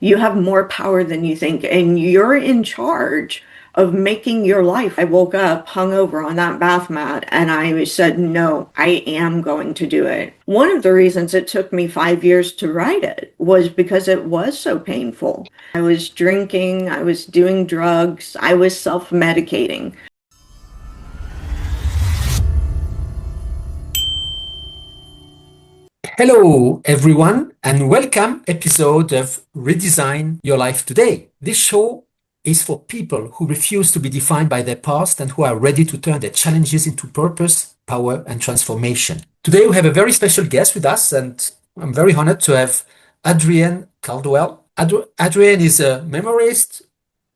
You have more power than you think, and you're in charge of making your life. I woke up hungover on that bath mat and I said, no, I am going to do it. One of the reasons it took me 5 years to write it was because it was so painful. I was drinking, I was doing drugs, I was self-medicating. Hello, everyone, and welcome episode of Redesign Your Life Today. This show is for people who refuse to be defined by their past and who are ready to turn their challenges into purpose, power, and transformation. Today, we have a very special guest with us, and I'm very honored to have Adriene Caldwell. Adriene is a memoirist,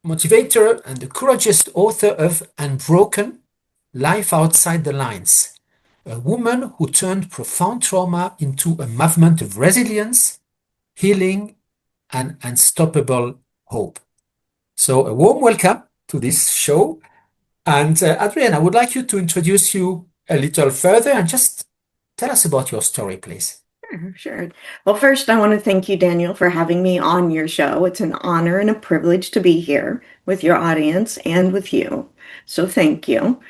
motivator, and the courageous author of Unbroken, Life Outside the Lines. A woman who turned profound trauma into a movement of resilience, healing, and unstoppable hope. So, a warm welcome to this show. And Adrienne, I would like you to introduce you a little further and just tell us about your story, please. Sure. Well, first, I want to thank you, Daniel, for having me on your show. It's an honor and a privilege to be here with your audience and with you. So thank you.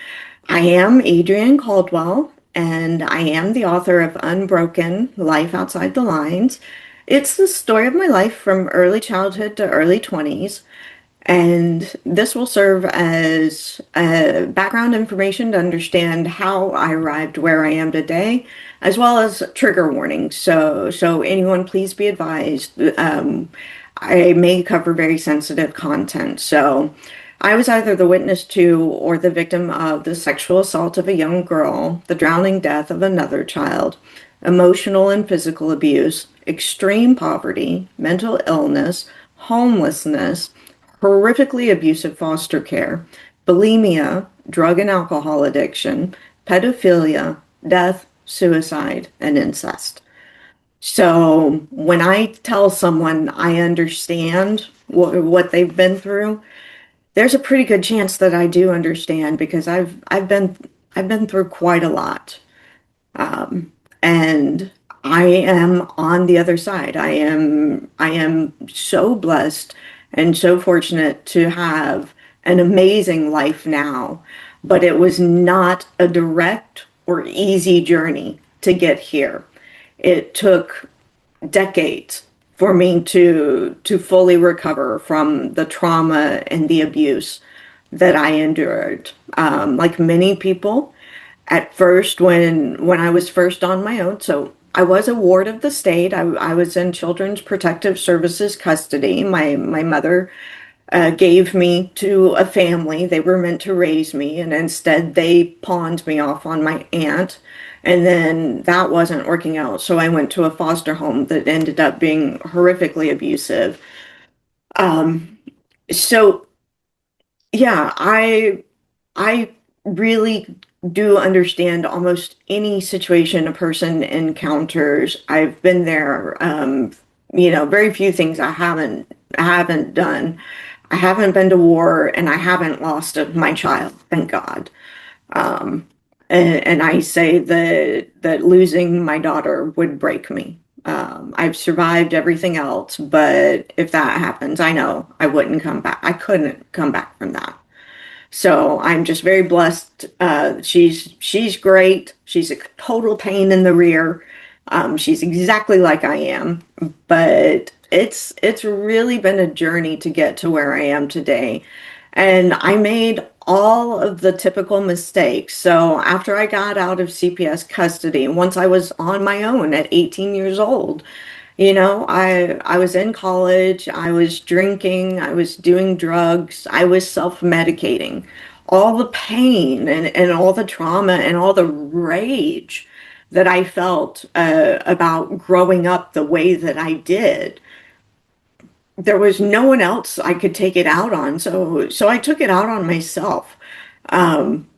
I am Adriene Caldwell, and I am the author of Unbroken, Life Outside the Lines. It's the story of my life from early childhood to early 20s. And this will serve as background information to understand how I arrived where I am today, as well as trigger warnings. So anyone, please be advised. I may cover very sensitive content. So I was either the witness to or the victim of the sexual assault of a young girl, the drowning death of another child, emotional and physical abuse, extreme poverty, mental illness, homelessness, horrifically abusive foster care, bulimia, drug and alcohol addiction, pedophilia, death, suicide, and incest. So when I tell someone I understand what they've been through, there's a pretty good chance that I do understand because I've been through quite a lot. And I am on the other side. I am so blessed and so fortunate to have an amazing life now, but it was not a direct or easy journey to get here. It took decades for me to fully recover from the trauma and the abuse that I endured. Like many people, at first, when I was first on my own, so I was a ward of the state. I was in Children's Protective Services custody. My mother gave me to a family. They were meant to raise me, and instead they pawned me off on my aunt. And then that wasn't working out. So I went to a foster home that ended up being horrifically abusive. So yeah, I really do understand almost any situation a person encounters. I've been there. Very few things I haven't done. I haven't been to war, and I haven't lost my child, thank God. And I say that losing my daughter would break me. I've survived everything else, but if that happens, I know I wouldn't come back. I couldn't come back from that. So I'm just very blessed. She's great. She's a total pain in the rear. She's exactly like I am, but it's really been a journey to get to where I am today. And I made all of the typical mistakes. So after I got out of CPS custody, once I was on my own at 18 years old, I was in college, I was drinking, I was doing drugs, I was self-medicating. All the pain and all the trauma and all the rage that I felt about growing up the way that I did, there was no one else I could take it out on. So I took it out on myself. Um,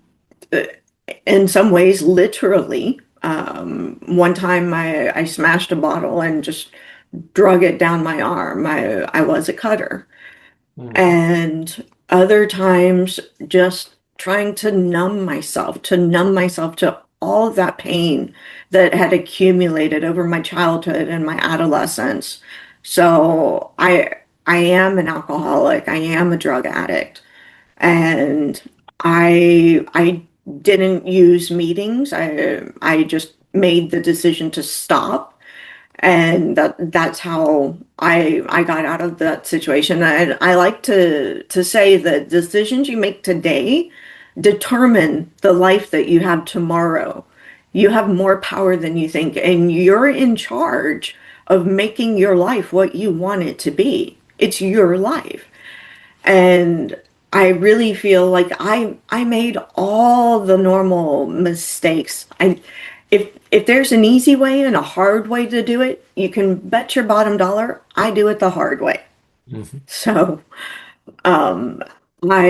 in some ways, literally. One time I smashed a bottle and just drug it down my arm. I was a cutter. Mm. And other times just trying to numb myself to all of that pain that had accumulated over my childhood and my adolescence. So I am an alcoholic. I am a drug addict. And I didn't use meetings. I just made the decision to stop, and that's how I got out of that situation. I like to say that decisions you make today determine the life that you have tomorrow. You have more power than you think, and you're in charge of making your life what you want it to be. It's your life. And I really feel like I made all the normal mistakes. I if there's an easy way and a hard way to do it, you can bet your bottom dollar I do it the hard way. Mhm. So um, I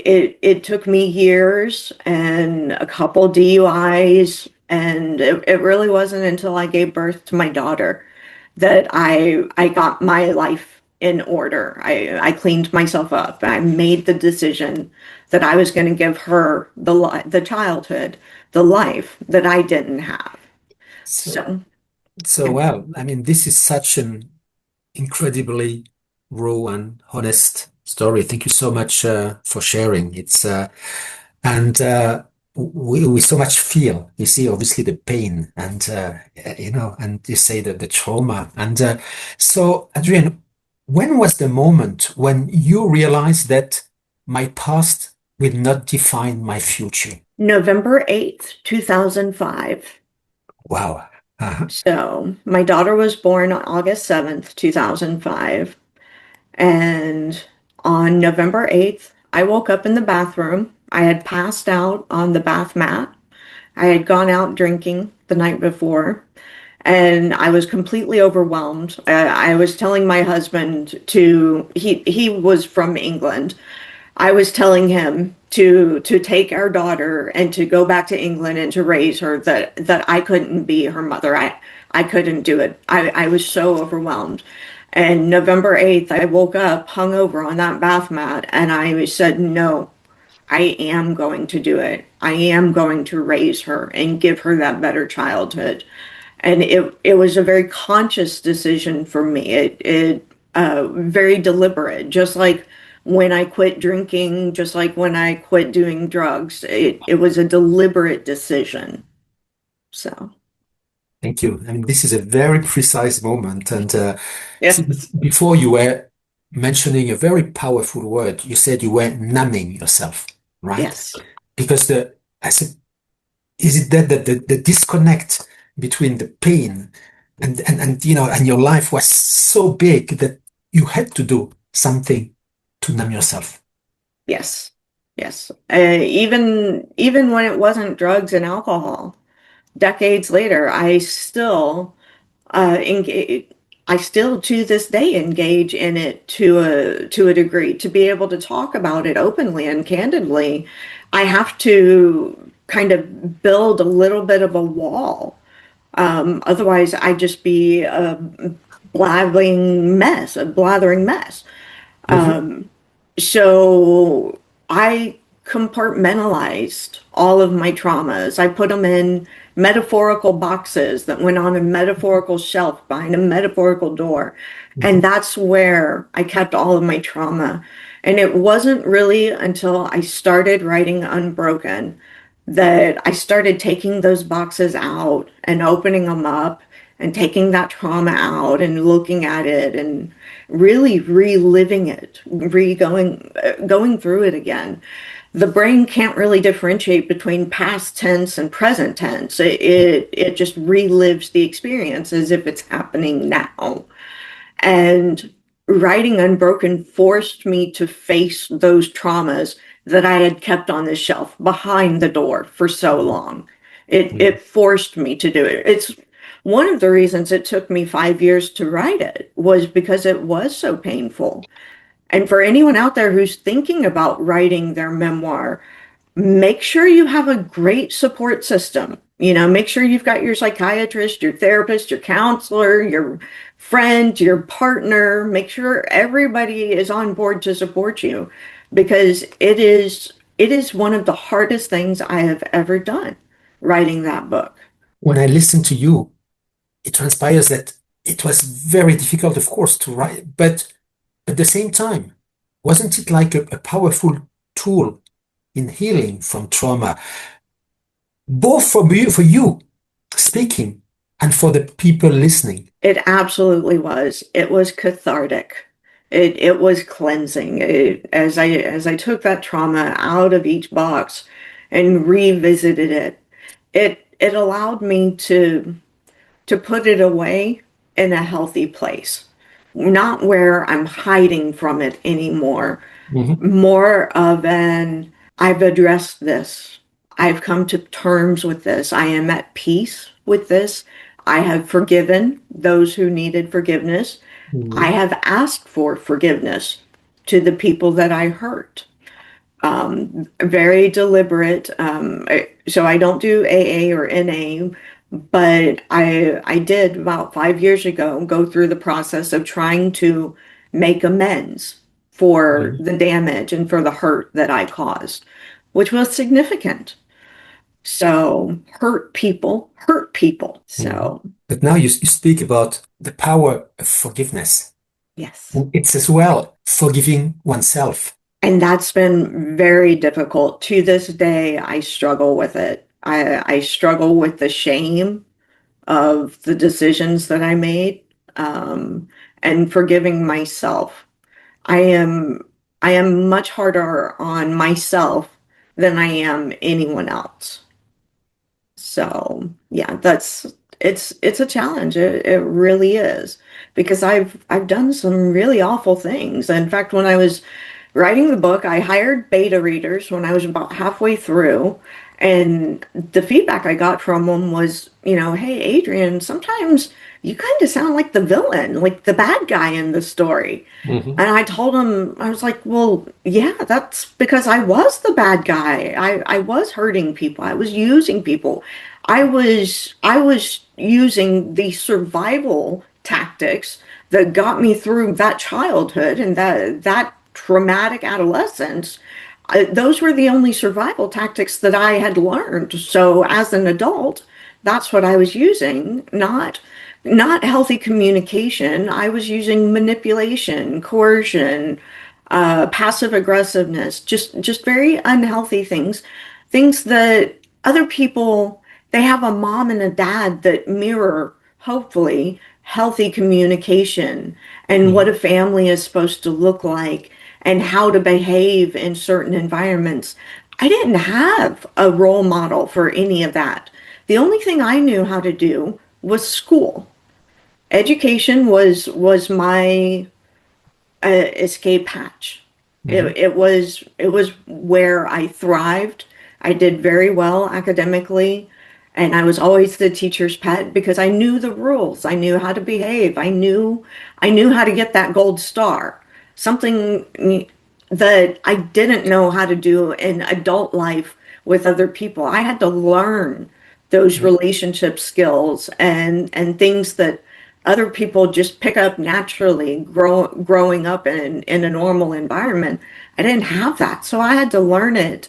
it took me years and a couple DUIs, and it really wasn't until I gave birth to my daughter that I got my life in order. I cleaned myself up. I made the decision that I was going to give her the childhood, the life that I didn't have. So, So, so well, I mean, this is such an incredibly raw and honest story. Thank you so much for sharing. It's and we so much feel. You see, obviously the pain and and you say that the trauma. And so, Adrienne, when was the moment when you realized that my past will not define my future? November 8th, 2005. Wow. Uh-huh. So, my daughter was born on August 7th, 2005. And on November 8th, I woke up in the bathroom. I had passed out on the bath mat. I had gone out drinking the night before, and I was completely overwhelmed. I was telling my husband he was from England. I was telling him to take our daughter and to go back to England and to raise her, that I couldn't be her mother. I couldn't do it. I was so overwhelmed. And November 8th, I woke up hungover on that bath mat, and I said, no, I am going to do it. I am going to raise her and give her that better childhood. And it was a very conscious decision for me. It very deliberate, just like when I quit drinking, just like when I quit doing drugs. It was a deliberate decision. So, Thank you. I mean, this is a very precise moment. And yeah, before you were mentioning a very powerful word, you said you were numbing yourself, right? yes, Because I said, is it that the disconnect between the pain and your life was so big that you had to do something to numb yourself? yes, yes. Even when it wasn't drugs and alcohol, decades later, engage. I still to this day engage in it to a degree. To be able to talk about it openly and candidly, I have to kind of build a little bit of a wall. Otherwise, I'd just be a a blathering mess. Mhm. So I compartmentalized all of my traumas. I put them in metaphorical boxes that went on a metaphorical shelf behind a metaphorical door. And Mhm. that's where I kept all of my trauma. And it wasn't really until I started writing Unbroken that I started taking those boxes out and opening them up and taking that trauma out and looking at it and really reliving it, going through it again. The brain can't really differentiate between past tense and present tense. It just relives the experience as if it's happening now. And writing Unbroken forced me to face those traumas that I had kept on the shelf behind the door for so long. It Mhm. forced me to do it. It's one of the reasons it took me 5 years to write it was because it was so painful. And for anyone out there who's thinking about writing their memoir, make sure you have a great support system. Make sure you've got your psychiatrist, your therapist, your counselor, your friend, your partner. Make sure everybody is on board to support you because it is one of the hardest things I have ever done writing that book. When I listen to you, it transpires that it was very difficult, of course, to write, but at the same time, wasn't it like a powerful tool in healing from trauma, both for you speaking and for the people listening? It absolutely was. It was cathartic. It was cleansing. As I took that trauma out of each box and revisited it, it allowed me to put it away in a healthy place, not where I'm hiding from it anymore. Hmm. More of an I've addressed this. I've come to terms with this. I am at peace with this. I have forgiven those who needed forgiveness. I Hmm. have asked for forgiveness to the people that I hurt. Very deliberate. So I don't do AA or NA, but I did about 5 years ago go through the process of trying to make amends for Hmm. the damage and for the hurt that I caused, which was significant. So hurt people hurt people. Hmm. So But now you speak about the power of forgiveness. yes. And it's as well forgiving oneself. And that's been very difficult. To this day, I struggle with it. I struggle with the shame of the decisions that I made, and forgiving myself. I am I am much harder on myself than I am anyone else. So yeah, it's a challenge. It really is because I've done some really awful things. In fact, when I was writing the book, I hired beta readers when I was about halfway through, and the feedback I got from them was, hey, Adriene, sometimes you kind of sound like the villain, like the bad guy in the story. Hmm. And I told him, I was like, well, yeah, that's because I was the bad guy. I was hurting people. I was using people. I was using the survival tactics that got me through that childhood and that traumatic adolescence. Those were the only survival tactics that I had learned. So as an adult, that's what I was using, not healthy communication. I was using manipulation, coercion, passive aggressiveness, just very unhealthy things, things that other people, they have a mom and a dad that mirror, hopefully, healthy communication and what Hmm. a family is supposed to look like and how to behave in certain environments. I didn't have a role model for any of that. The only thing I knew how to do was school. Education was my escape hatch. It, Hmm. it was where I thrived. I did very well academically, and I was always the teacher's pet because I knew the rules. I knew how to behave. I knew how to get that gold star. Something that I didn't know how to do in adult life with other people. I had to learn those relationship skills and things that other people just pick up naturally growing up in a normal environment. I didn't have that, so I had to learn it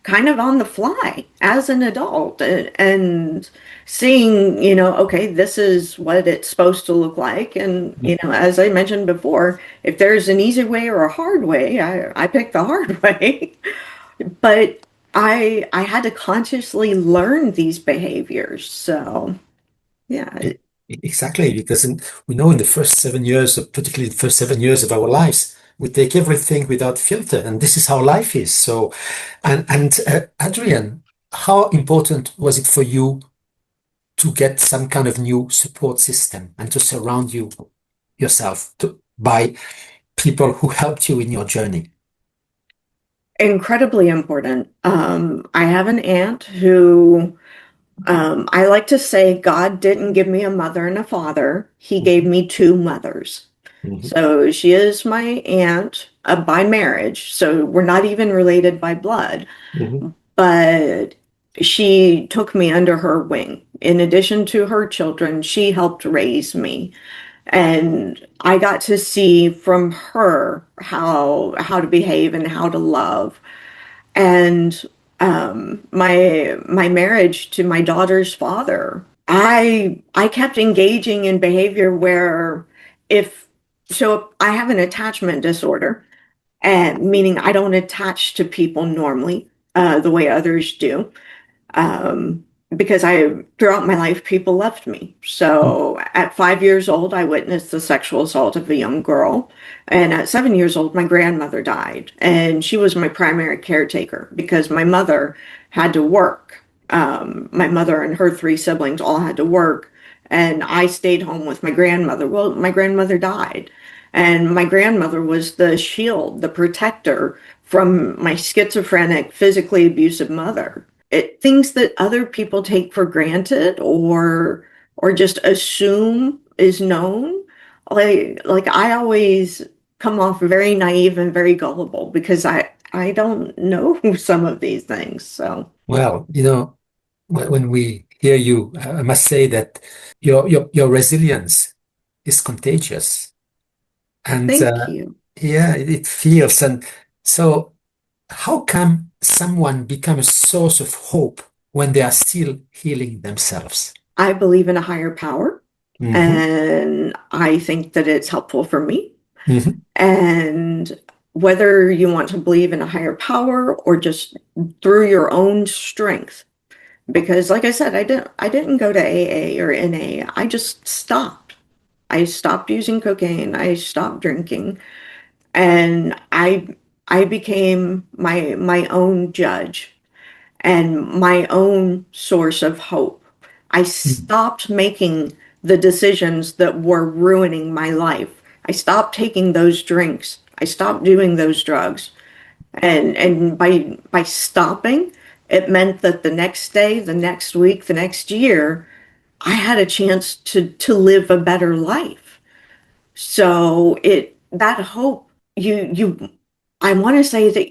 kind of on the fly as an adult, and seeing, okay, this is what it's supposed to look like. And, as I mentioned before, if there's an easy way or a hard way, I pick the hard way. But I had to consciously learn these behaviors. So yeah. E- Exactly, because we know in the first 7 years, particularly the first 7 years of our lives, we take everything without filter, and this is how life is. So, and Adrian, how important was it for you to get some kind of new support system and to surround yourself by people who helped you in your journey? Incredibly important. I have an aunt who, I like to say, God didn't give me a mother and a father. He gave Mhm. me two mothers. Mhm. So she is my aunt, by marriage. So we're not even related by blood, Mhm. but she took me under her wing. In addition to her children, she helped raise me. And I got to see from her how to behave and how to love. And my marriage to my daughter's father, I kept engaging in behavior where if So I have an attachment disorder, and meaning I don't attach to people normally, the way others do. um, because throughout my life, people left me. So at 5 years old, I witnessed the sexual assault of a young girl. And at 7 years old, my grandmother died. And she was my primary caretaker because my mother had to work. My mother and her three siblings all had to work. And I stayed home with my grandmother. Well, my grandmother died. And my grandmother was the shield, the protector from my schizophrenic, physically abusive mother. Things that other people take for granted or just assume is known. Like I always come off very naive and very gullible because I don't know some of these things. So Well, when we hear you, I must say that your resilience is contagious, and thank you. yeah, it feels. And so, how come someone become a source of hope when they are still healing themselves? I believe in a higher power, Hmm. and I think that it's helpful for me. Hmm. And whether you want to believe in a higher power or just through your own strength, because like I said, I didn't go to AA or NA. I just stopped. I stopped using cocaine. I stopped drinking, and I became my own judge and my own source of hope. I stopped making the decisions that were ruining my life. I stopped taking those drinks. I stopped doing those drugs. And by stopping, it meant that the next day, the next week, the next year, I had a chance to live a better life. So it that hope you I want to say that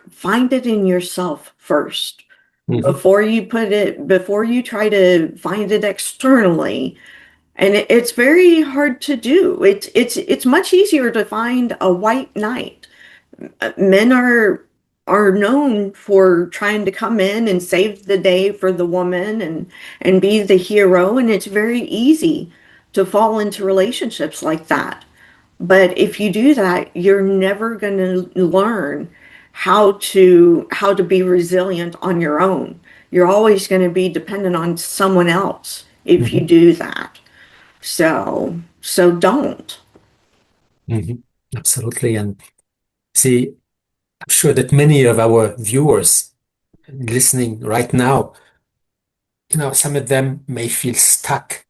find it in yourself first Hmm. before you try to find it externally. And it's very hard to do. It's much easier to find a white knight. Men are known for trying to come in and save the day for the woman and be the hero, and it's very easy to fall into relationships like that. But if you do that, you're never going to learn how to be resilient on your own. You're always going to be dependent on someone else if you Hmm. do that. So don't. Hmm. Absolutely. And see, I'm sure that many of our viewers listening right now, some of them may feel stuck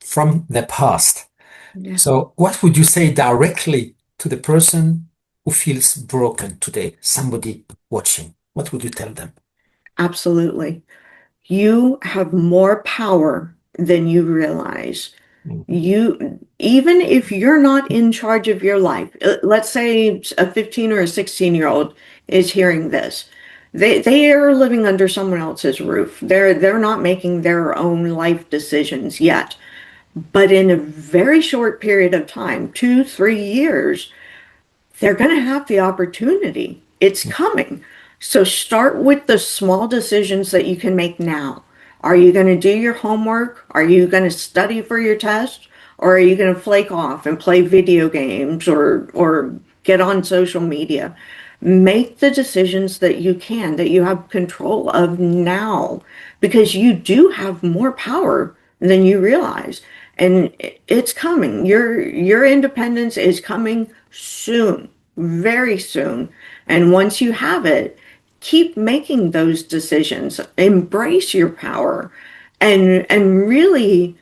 from the past. Yeah, So, what would you say directly to the person who feels broken today? Somebody watching, what would you tell them? absolutely. You have more power than you realize. Mhm. Even if you're not in charge of your life, let's say a 15 or a 16-year-old is hearing this. They are living under someone else's roof. They're not making their own life decisions yet. But in a very short period of time, 2, 3 years, they're going to have the opportunity. It's coming. So start with the small decisions that you can make now. Are you going to do your homework? Are you going to study for your test? Or are you going to flake off and play video games or get on social media? Make the decisions that you can, that you have control of now, because you do have more power than you realize. And it's coming. Your independence is coming soon, very soon. And once you have it, keep making those decisions. Embrace your power and really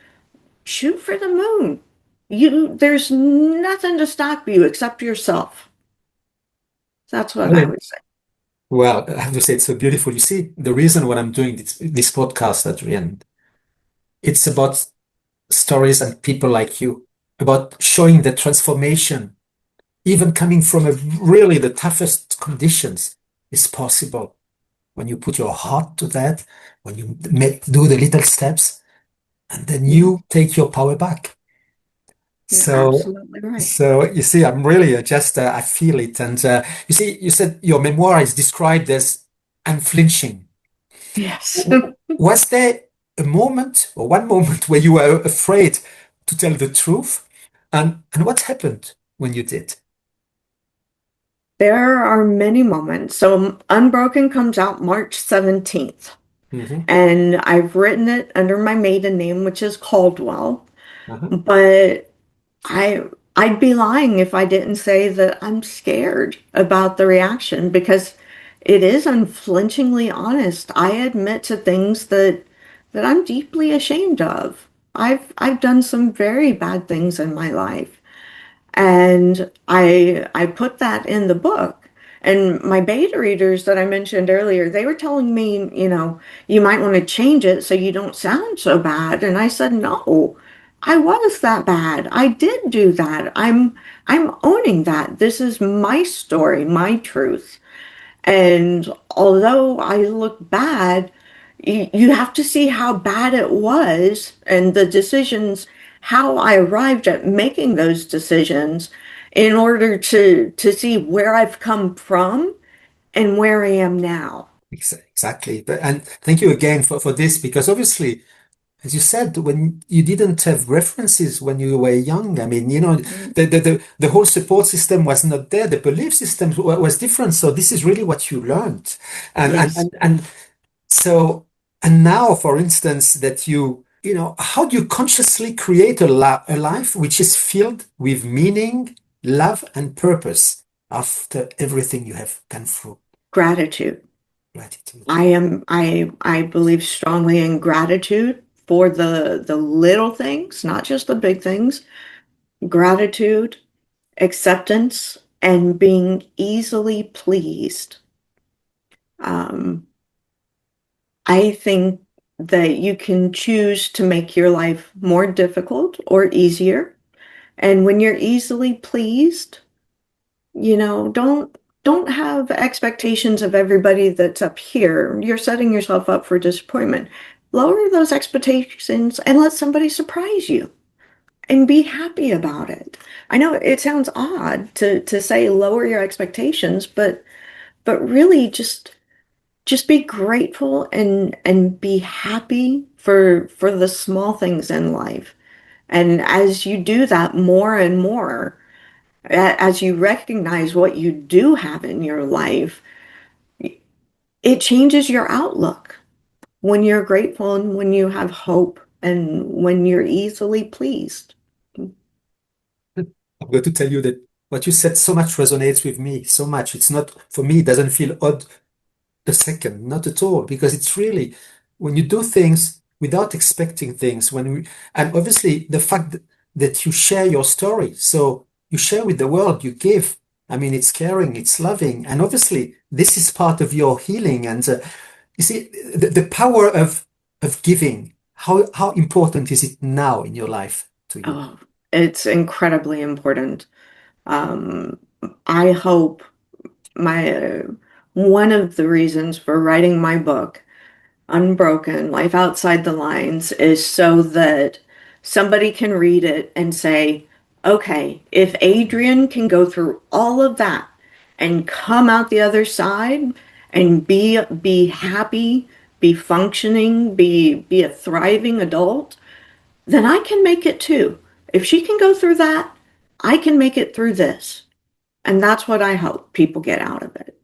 shoot for the moon. There's nothing to stop you except yourself. That's what I Well, would say. well, I have to say it's so beautiful. You see, the reason why I'm doing this podcast, Adrienne, it's about stories and people like you, about showing the transformation, even coming from really the toughest conditions, is possible when you put your heart to that, when you do the little steps, and then Yeah, you take your power back. you're So, absolutely right. so you see, I'm really just I feel it, and you see, you said your memoir is described as unflinching. Yes. Was there a moment or one moment where you were afraid to tell the truth? And what happened when you did? There are many moments. So Unbroken comes out March 17th, Hmm. and I've written it under my maiden name, which is Caldwell. Uh-huh. But I I'd be lying if I didn't say that I'm scared about the reaction because it is unflinchingly honest. I admit to things that I'm deeply ashamed of. I've done some very bad things in my life. And I put that in the book. And my beta readers that I mentioned earlier, they were telling me, you might want to change it so you don't sound so bad. And I said, no, I was that bad. I did do that. I'm owning that. This is my story, my truth. And although I look bad, you have to see how bad it was and the decisions, how I arrived at making those decisions in order to see where I've come from and where I am now. Exactly. And thank you again for this, because obviously, as you said, when you didn't have references when you were young, I mean, Mm. the whole support system was not there. The belief system was different. So this is really what you learned. And, and, Yes, and, and so, and now, for instance, how do you consciously create a life which is filled with meaning, love, and purpose after everything you have gone through? gratitude. Gratitude. I believe strongly in gratitude for the little things, not just the big things. Gratitude, acceptance, and being easily pleased. Um, I think that you can choose to make your life more difficult or easier. And when you're easily pleased, don't have expectations of everybody that's up here. You're setting yourself up for disappointment. Lower those expectations and let somebody surprise you and be happy about it. I know it sounds odd to say lower your expectations, but really just be grateful and be happy for the small things in life. And as you do that more and more, as you recognize what you do have in your life, it changes your outlook when you're grateful and when you have hope and when you're easily pleased. I'm going to tell you that what you said so much resonates with me so much. It's not, for me, it doesn't feel odd a second, not at all, because it's really when you do things without expecting things, and obviously the fact that you share your story, so you share with the world, you give. I mean, it's caring, it's loving, and obviously this is part of your healing. And you see, the power of giving. How important is it now in your life to you? Oh, it's incredibly important. Um, I hope my one of the reasons for writing my book, Unbroken, Life Outside the Lines, is so that somebody can read it and say, okay, if Adriene can go through all of that and come out the other side and be happy, be functioning, be a thriving adult, then I can make it too. If she can go through that, I can make it through this. And that's what I hope people get out of it.